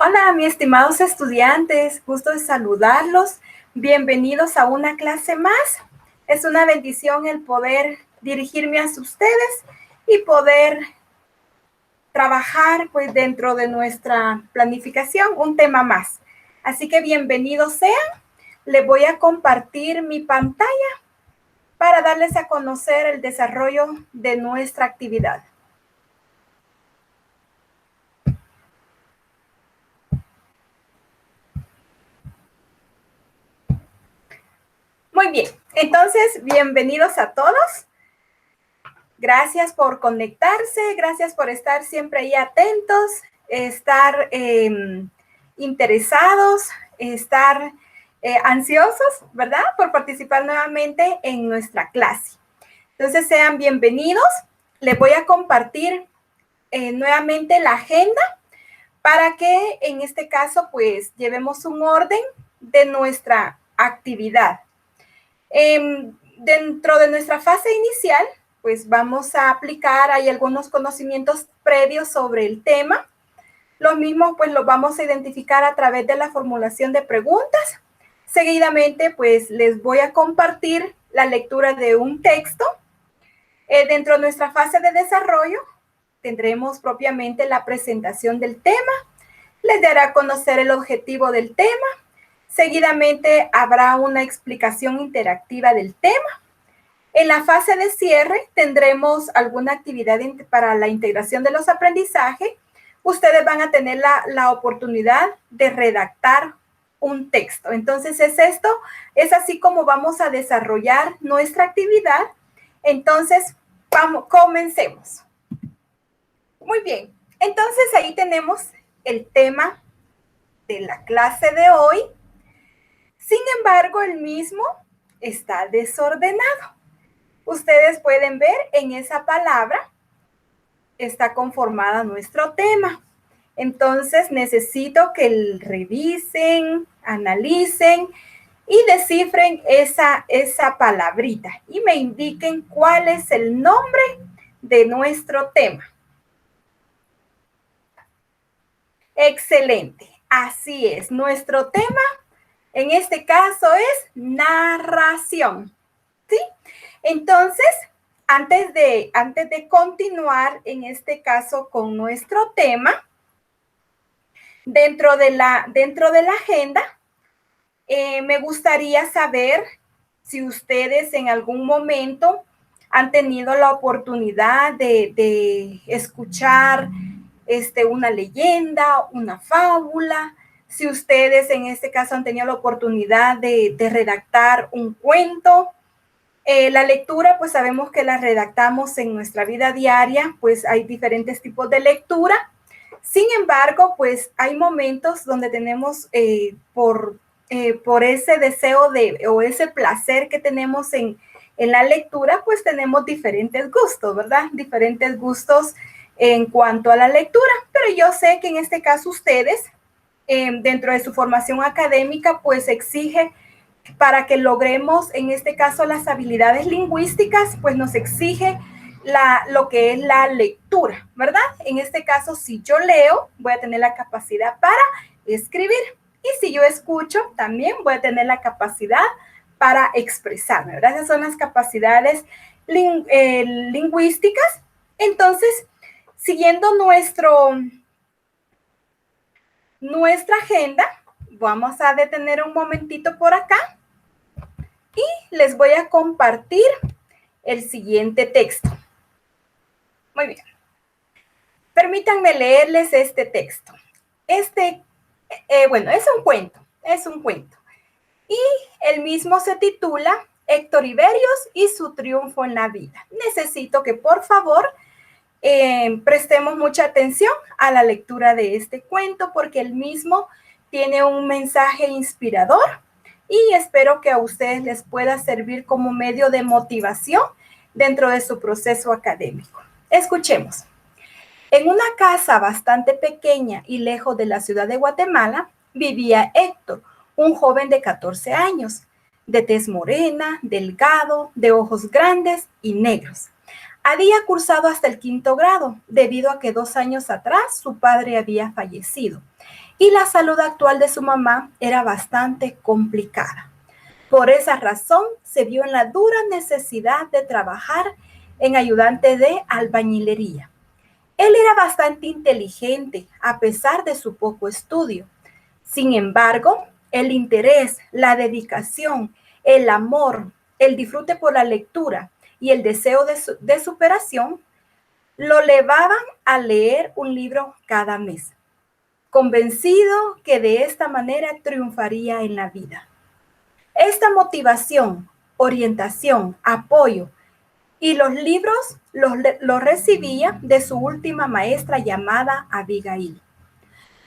Hola, mis estimados estudiantes, gusto de saludarlos. Bienvenidos a una clase más. Es una bendición el poder dirigirme hacia ustedes y poder trabajar pues dentro de nuestra planificación un tema más. Así que bienvenidos sean. Les voy a compartir mi pantalla para darles a conocer el desarrollo de nuestra actividad. Muy bien, entonces bienvenidos a todos. Gracias por conectarse, gracias por estar siempre ahí atentos, estar interesados, estar ansiosos, ¿verdad? Por participar nuevamente en nuestra clase. Entonces sean bienvenidos. Les voy a compartir nuevamente la agenda para que en este caso pues llevemos un orden de nuestra actividad. Dentro de nuestra fase inicial, pues vamos a aplicar, hay algunos conocimientos previos sobre el tema. Lo mismo, pues lo vamos a identificar a través de la formulación de preguntas. Seguidamente, pues les voy a compartir la lectura de un texto. Dentro de nuestra fase de desarrollo, tendremos propiamente la presentación del tema. Les daré a conocer el objetivo del tema. Seguidamente habrá una explicación interactiva del tema. En la fase de cierre tendremos alguna actividad para la integración de los aprendizajes. Ustedes van a tener la oportunidad de redactar un texto. Entonces es así como vamos a desarrollar nuestra actividad. Entonces, comencemos. Muy bien, entonces ahí tenemos el tema de la clase de hoy. Sin embargo, el mismo está desordenado. Ustedes pueden ver en esa palabra está conformada nuestro tema. Entonces necesito que revisen, analicen y descifren esa palabrita y me indiquen cuál es el nombre de nuestro tema. Excelente, así es. Nuestro tema en este caso es narración, ¿sí? Entonces, antes de continuar en este caso con nuestro tema, dentro de la agenda, me gustaría saber si ustedes en algún momento han tenido la oportunidad de escuchar una leyenda, una fábula, si ustedes en este caso han tenido la oportunidad de redactar un cuento. La lectura, pues sabemos que la redactamos en nuestra vida diaria, pues hay diferentes tipos de lectura. Sin embargo, pues hay momentos donde tenemos por ese deseo o ese placer que tenemos en la lectura, pues tenemos diferentes gustos, ¿verdad? Diferentes gustos en cuanto a la lectura. Pero yo sé que en este caso ustedes, dentro de su formación académica, pues exige para que logremos, en este caso, las habilidades lingüísticas, pues nos exige lo que es la lectura, ¿verdad? En este caso, si yo leo, voy a tener la capacidad para escribir. Y si yo escucho, también voy a tener la capacidad para expresarme, ¿verdad? Esas son las capacidades lingüísticas. Entonces, siguiendo nuestra agenda, vamos a detener un momentito por acá. Y les voy a compartir el siguiente texto. Muy bien. Permítanme leerles este texto. Bueno, es un cuento. Y el mismo se titula Héctor Iberios y su triunfo en la vida. Necesito que por favor prestemos mucha atención a la lectura de este cuento porque el mismo tiene un mensaje inspirador y espero que a ustedes les pueda servir como medio de motivación dentro de su proceso académico. Escuchemos. En una casa bastante pequeña y lejos de la ciudad de Guatemala, vivía Héctor, un joven de 14 años, de tez morena, delgado, de ojos grandes y negros. Había cursado hasta el 5º grado, debido a que 2 años atrás su padre había fallecido. y la salud actual de su mamá era bastante complicada. Por esa razón, se vio en la dura necesidad de trabajar en ayudante de albañilería. Él era bastante inteligente, a pesar de su poco estudio. Sin embargo, el interés, la dedicación, el amor, el disfrute por la lectura y el deseo de superación lo llevaban a leer un libro cada mes, convencido que de esta manera triunfaría en la vida. Esta motivación, orientación, apoyo y los libros los recibía de su última maestra llamada Abigail.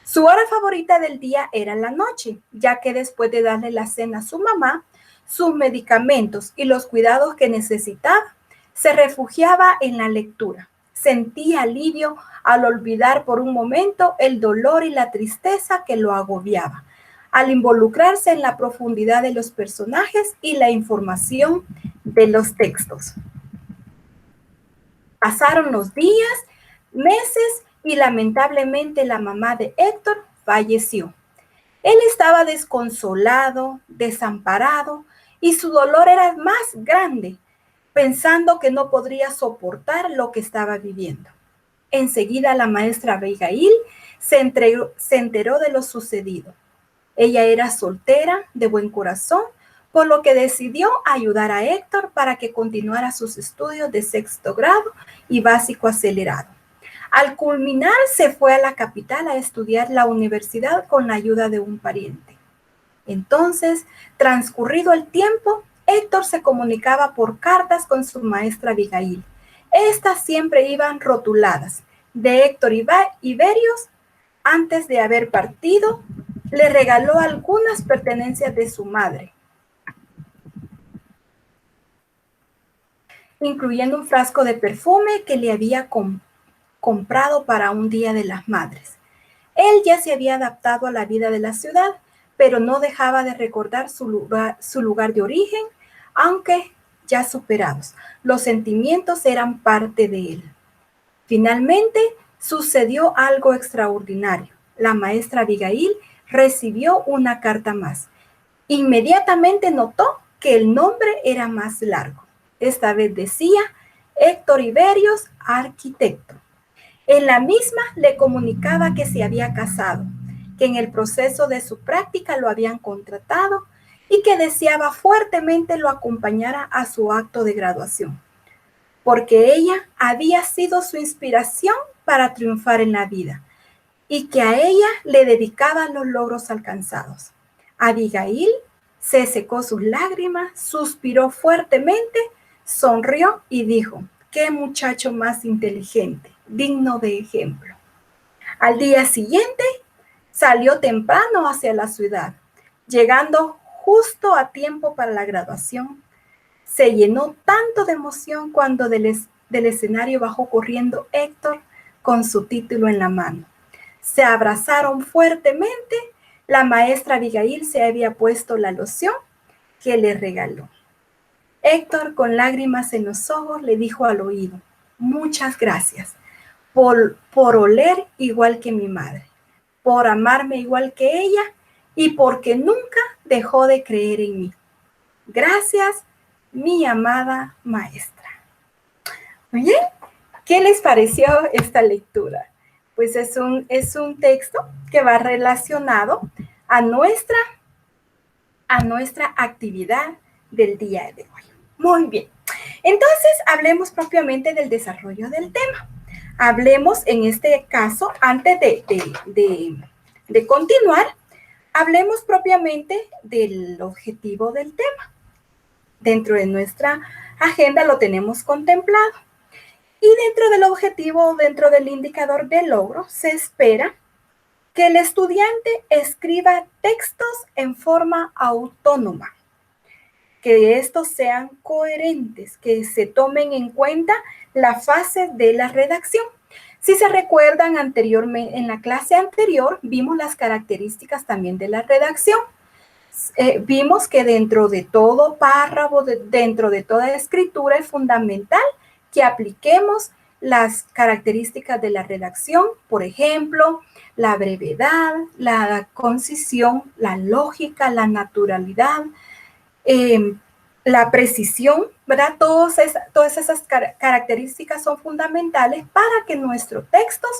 Su hora favorita del día era la noche, ya que después de darle la cena a su mamá, sus medicamentos y los cuidados que necesitaba, se refugiaba en la lectura. Sentía alivio al olvidar por un momento el dolor y la tristeza que lo agobiaba, al involucrarse en la profundidad de los personajes y la información de los textos. Pasaron los días, meses y lamentablemente la mamá de Héctor falleció. Él estaba desconsolado, desamparado y su dolor era más grande, pensando que no podría soportar lo que estaba viviendo. Enseguida la maestra Abigail se enteró de lo sucedido. Ella era soltera, de buen corazón, por lo que decidió ayudar a Héctor para que continuara sus estudios de sexto grado y básico acelerado. Al culminar, se fue a la capital a estudiar la universidad con la ayuda de un pariente. Entonces, transcurrido el tiempo, Héctor se comunicaba por cartas con su maestra Abigail. Estas siempre iban rotuladas de Héctor Iberios. Antes de haber partido, le regaló algunas pertenencias de su madre, incluyendo un frasco de perfume que le había comprado para un Día de las Madres. Él ya se había adaptado a la vida de la ciudad, pero no dejaba de recordar su lugar de origen, aunque ya superados. Los sentimientos eran parte de él. Finalmente, sucedió algo extraordinario. La maestra Abigail recibió una carta más. Inmediatamente notó que el nombre era más largo. Esta vez decía Héctor Iberios, arquitecto. En la misma le comunicaba que se había casado, que en el proceso de su práctica lo habían contratado y que deseaba fuertemente lo acompañara a su acto de graduación, porque ella había sido su inspiración para triunfar en la vida y que a ella le dedicaba los logros alcanzados. Abigail se secó sus lágrimas, suspiró fuertemente, sonrió y dijo: «Qué muchacho más inteligente, digno de ejemplo». Al día siguiente, salió temprano hacia la ciudad, llegando justo a tiempo para la graduación. Se llenó tanto de emoción cuando del escenario bajó corriendo Héctor con su título en la mano. Se abrazaron fuertemente. La maestra Abigail se había puesto la loción que le regaló. Héctor, con lágrimas en los ojos, le dijo al oído: «Muchas gracias por oler igual que mi madre, por amarme igual que ella y porque nunca dejó de creer en mí. Gracias, mi amada maestra». Oye, ¿qué les pareció esta lectura? Pues es un texto que va relacionado a nuestra actividad del día de hoy. Muy bien. Entonces, hablemos propiamente del desarrollo del tema. Hablemos en este caso, antes de continuar, hablemos propiamente del objetivo del tema. Dentro de nuestra agenda lo tenemos contemplado. Y dentro del objetivo, dentro del indicador de logro, se espera que el estudiante escriba textos en forma autónoma, que estos sean coherentes, que se tomen en cuenta la fase de la redacción. Si se recuerdan anteriormente, en la clase anterior, vimos las características también de la redacción. Vimos que dentro de todo párrafo, dentro de toda escritura, es fundamental que apliquemos las características de la redacción, por ejemplo, la brevedad, la concisión, la lógica, la naturalidad, la precisión, ¿verdad? Todas esas características son fundamentales para que nuestros textos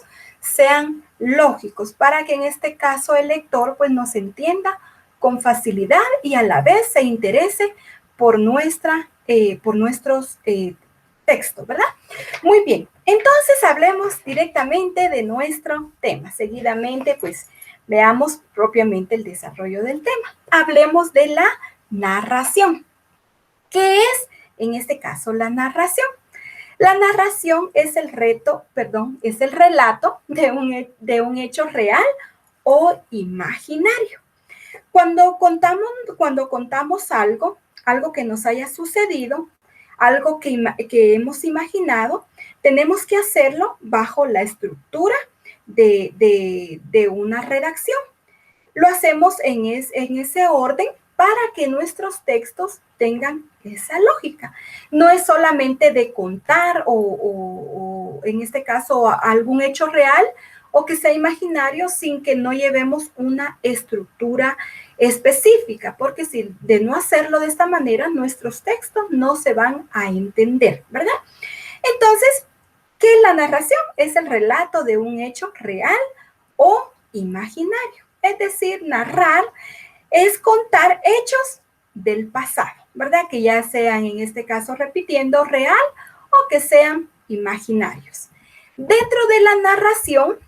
sean lógicos, para que en este caso el lector pues nos entienda con facilidad y a la vez se interese por nuestros textos, ¿verdad? Muy bien, entonces hablemos directamente de nuestro tema. Seguidamente, pues, veamos propiamente el desarrollo del tema. Hablemos de la narración. ¿Qué es, en este caso, la narración? La narración es el relato de un hecho real o imaginario. Cuando contamos algo que nos haya sucedido, algo que hemos imaginado, tenemos que hacerlo bajo la estructura de una redacción. Lo hacemos en ese orden para que nuestros textos tengan esa lógica. No es solamente de contar o en este caso algún hecho real o que sea imaginario sin que no llevemos una estructura específica, porque si de no hacerlo de esta manera, nuestros textos no se van a entender, ¿verdad? Entonces, ¿qué es la narración? Es el relato de un hecho real o imaginario. Es decir, narrar es contar hechos del pasado, ¿verdad? Que ya sean, en este caso, repitiendo, real o que sean imaginarios. Dentro de la narración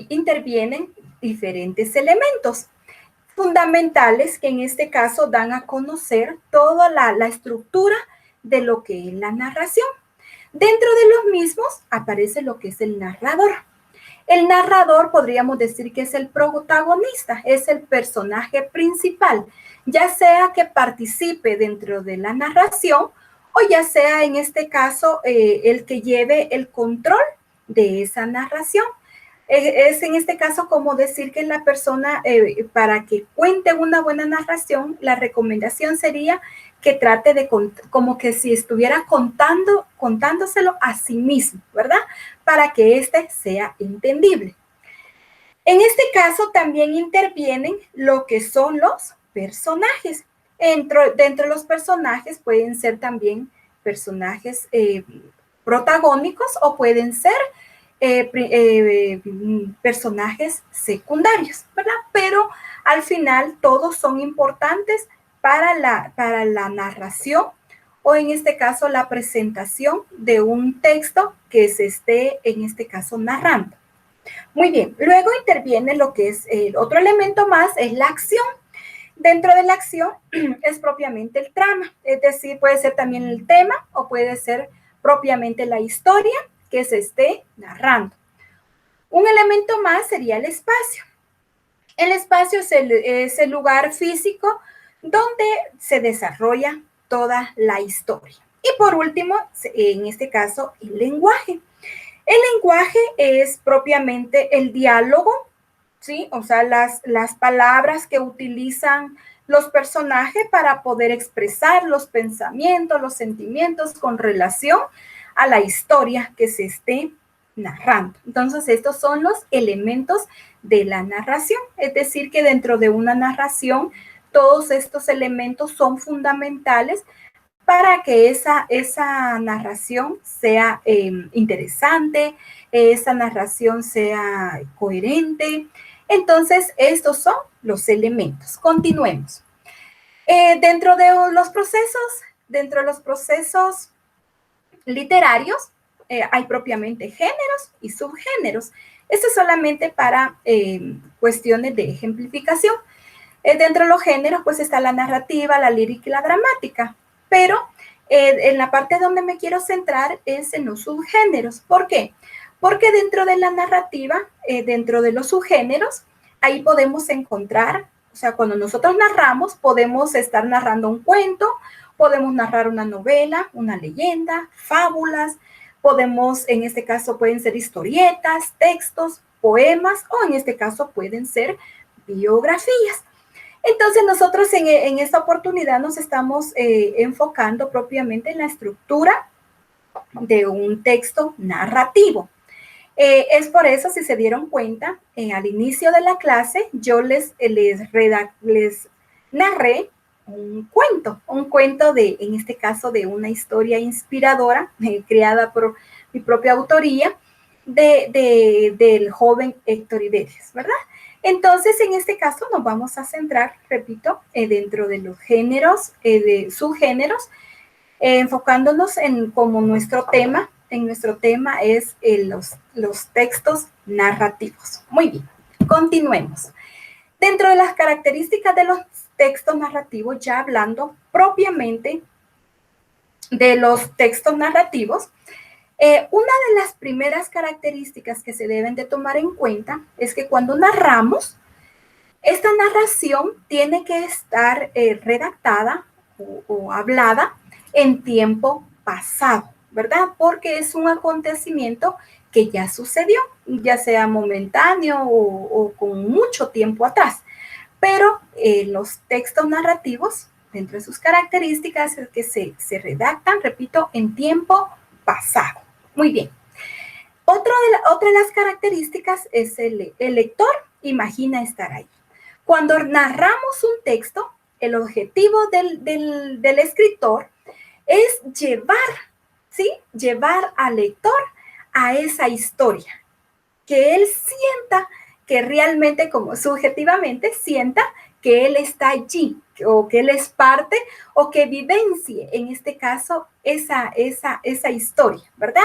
intervienen diferentes elementos fundamentales que en este caso dan a conocer toda la estructura de lo que es la narración. Dentro de los mismos aparece lo que es el narrador. El narrador podríamos decir que es el protagonista, es el personaje principal, ya sea que participe dentro de la narración o ya sea en este caso el que lleve el control de esa narración. Es en este caso como decir que la persona, para que cuente una buena narración, la recomendación sería que trate de, como que si estuviera contándoselo a sí mismo, ¿verdad? Para que éste sea entendible. En este caso también intervienen lo que son los personajes. Dentro de los personajes pueden ser también personajes protagónicos o pueden ser personajes secundarios, ¿verdad? Pero al final todos son importantes para la narración o en este caso la presentación de un texto que se esté en este caso narrando. Muy bien, luego interviene lo que es el otro elemento más, es la acción. Dentro de la acción es propiamente el trama, es decir, puede ser también el tema o puede ser propiamente la historia que se esté narrando. Un elemento más sería el espacio. El espacio es el lugar físico donde se desarrolla toda la historia. Y por último, en este caso, el lenguaje. El lenguaje es propiamente el diálogo, ¿sí? O sea, las palabras que utilizan los personajes para poder expresar los pensamientos, los sentimientos con relación a la historia que se esté narrando. Entonces, estos son los elementos de la narración. Es decir, que dentro de una narración, todos estos elementos son fundamentales para que esa narración sea interesante, esa narración sea coherente. Entonces, estos son los elementos. Continuemos. Dentro de los procesos literarios, hay propiamente géneros y subgéneros. Esto es solamente para cuestiones de ejemplificación. Dentro de los géneros, pues está la narrativa, la lírica y la dramática. Pero en la parte donde me quiero centrar es en los subgéneros. ¿Por qué? Porque dentro de la narrativa, dentro de los subgéneros, ahí podemos encontrar, o sea, cuando nosotros narramos, podemos estar narrando un cuento, podemos narrar una novela, una leyenda, fábulas, podemos, en este caso, pueden ser historietas, textos, poemas, o en este caso pueden ser biografías. Entonces nosotros en esta oportunidad nos estamos enfocando propiamente en la estructura de un texto narrativo. Es por eso, si se dieron cuenta, al inicio de la clase yo les narré un cuento en este caso, de una historia inspiradora creada por mi propia autoría del joven Héctor Iberias, ¿verdad? Entonces, en este caso nos vamos a centrar, repito, dentro de los géneros, de subgéneros, enfocándonos en como nuestro tema es los textos narrativos. Muy bien, continuemos. Dentro de las características de los textos narrativos, ya hablando propiamente de los textos narrativos, una de las primeras características que se deben de tomar en cuenta es que cuando narramos, esta narración tiene que estar redactada o hablada en tiempo pasado, ¿verdad? Porque es un acontecimiento que ya sucedió, ya sea momentáneo o con mucho tiempo atrás. Pero los textos narrativos, dentro de sus características, es que se redactan, repito, en tiempo pasado. Muy bien. Otra de las características es el lector imagina estar ahí. Cuando narramos un texto, el objetivo del escritor es llevar al lector a esa historia, que él sienta que realmente, como subjetivamente, sienta que él está allí, o que él es parte, o que vivencie, en este caso, esa historia, ¿verdad?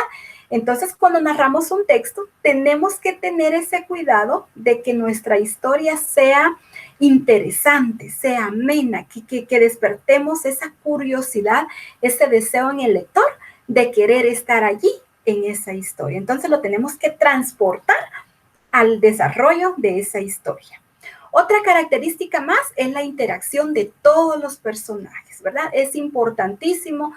Entonces, cuando narramos un texto, tenemos que tener ese cuidado de que nuestra historia sea interesante, sea amena, que despertemos esa curiosidad, ese deseo en el lector de querer estar allí en esa historia. Entonces, lo tenemos que transportar al desarrollo de esa historia. Otra característica más es la interacción de todos los personajes, ¿verdad? Es importantísimo,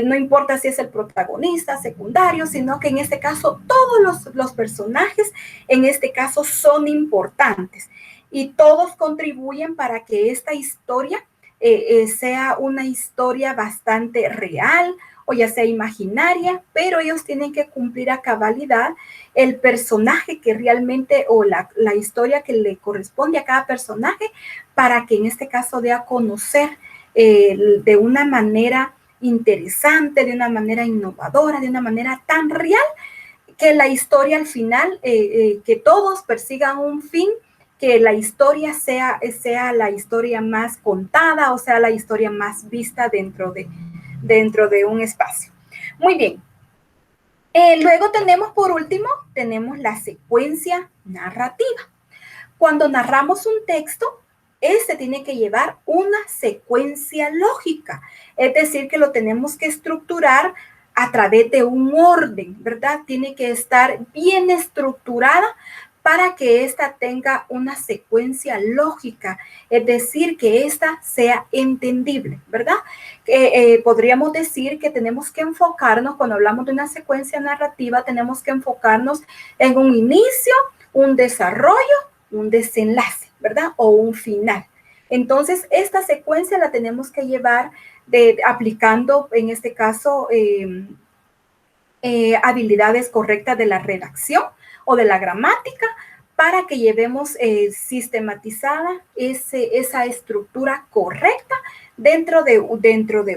no importa si es el protagonista, secundario, sino que en este caso todos los personajes en este caso son importantes y todos contribuyen para que esta historia sea una historia bastante real, o ya sea imaginaria, pero ellos tienen que cumplir a cabalidad el personaje que realmente, o la historia que le corresponde a cada personaje, para que en este caso dé a conocer de una manera interesante, de una manera innovadora, de una manera tan real, que la historia al final, que todos persigan un fin, que la historia sea la historia más contada, o sea, la historia más vista dentro de un espacio. Muy bien. Luego tenemos, por último, tenemos la secuencia narrativa. Cuando narramos un texto, este tiene que llevar una secuencia lógica, es decir, que lo tenemos que estructurar a través de un orden, ¿verdad? Tiene que estar bien estructurada para que ésta tenga una secuencia lógica, es decir, que ésta sea entendible, ¿verdad? Podríamos decir que tenemos que enfocarnos, cuando hablamos de una secuencia narrativa, tenemos que enfocarnos en un inicio, un desarrollo, un desenlace, ¿verdad? O un final. Entonces, esta secuencia la tenemos que llevar aplicando, en este caso, habilidades correctas de la redacción o de la gramática, para que llevemos sistematizada esa estructura correcta dentro de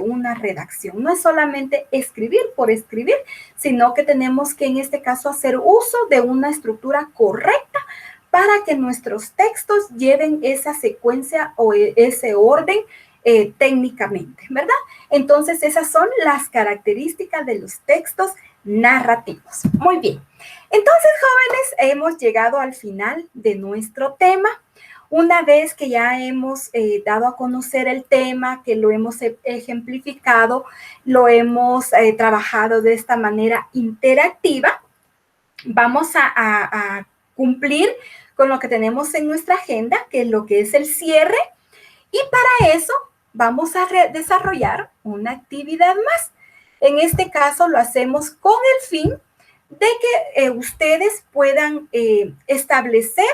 una redacción. No es solamente escribir por escribir, sino que tenemos que en este caso hacer uso de una estructura correcta para que nuestros textos lleven esa secuencia o ese orden técnicamente, ¿verdad? Entonces, esas son las características de los textos narrativos. Muy bien. Entonces, jóvenes, hemos llegado al final de nuestro tema. Una vez que ya hemos dado a conocer el tema, que lo hemos ejemplificado, lo hemos trabajado de esta manera interactiva, vamos a cumplir con lo que tenemos en nuestra agenda, que es lo que es el cierre, y para eso vamos a desarrollar una actividad más. En este caso lo hacemos con el fin de que ustedes puedan establecer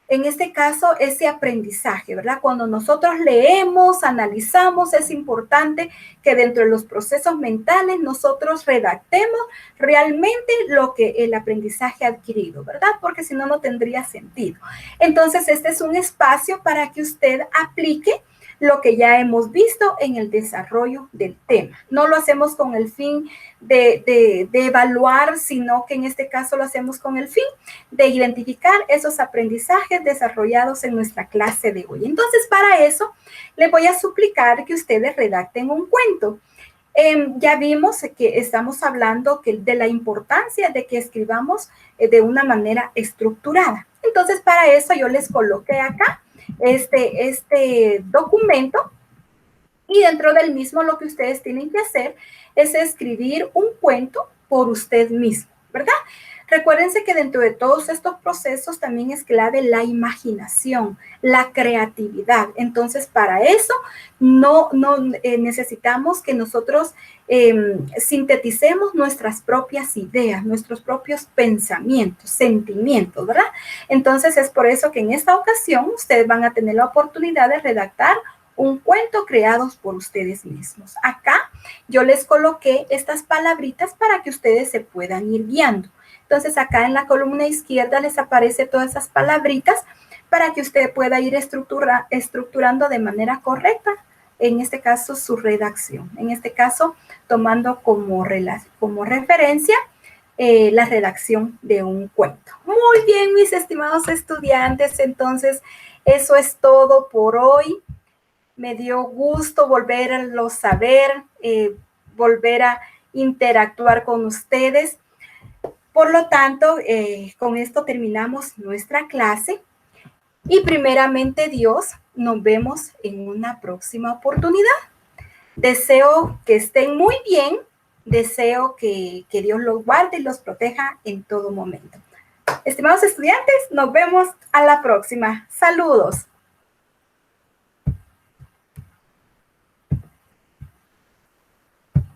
en este caso, ese aprendizaje, ¿verdad? Cuando nosotros leemos, analizamos, es importante que dentro de los procesos mentales nosotros redactemos realmente lo que el aprendizaje ha adquirido, ¿verdad? Porque si no, no tendría sentido. Entonces, este es un espacio para que usted aplique lo que ya hemos visto en el desarrollo del tema. No lo hacemos con el fin de evaluar, sino que en este caso lo hacemos con el fin de identificar esos aprendizajes desarrollados en nuestra clase de hoy. Entonces, para eso, les voy a suplicar que ustedes redacten un cuento. Ya vimos que estamos hablando de la importancia de que escribamos de una manera estructurada. Entonces, para eso yo les coloqué acá este documento y dentro del mismo lo que ustedes tienen que hacer es escribir un cuento por usted mismo, ¿verdad? Recuérdense que dentro de todos estos procesos también es clave la imaginación, la creatividad. Entonces, para eso no necesitamos que nosotros sinteticemos nuestras propias ideas, nuestros propios pensamientos, sentimientos, ¿verdad? Entonces, es por eso que en esta ocasión ustedes van a tener la oportunidad de redactar un cuento creados por ustedes mismos. Acá yo les coloqué estas palabritas para que ustedes se puedan ir guiando. Entonces, acá en la columna izquierda les aparece todas esas palabritas para que usted pueda ir estructurando de manera correcta, en este caso, su redacción. En este caso, tomando como referencia la redacción de un cuento. Muy bien, mis estimados estudiantes. Entonces, eso es todo por hoy. Me dio gusto volverlos a ver, volver a interactuar con ustedes. Por lo tanto, con esto terminamos nuestra clase y primeramente Dios, nos vemos en una próxima oportunidad. Deseo que estén muy bien, deseo que Dios los guarde y los proteja en todo momento. Estimados estudiantes, nos vemos a la próxima. Saludos.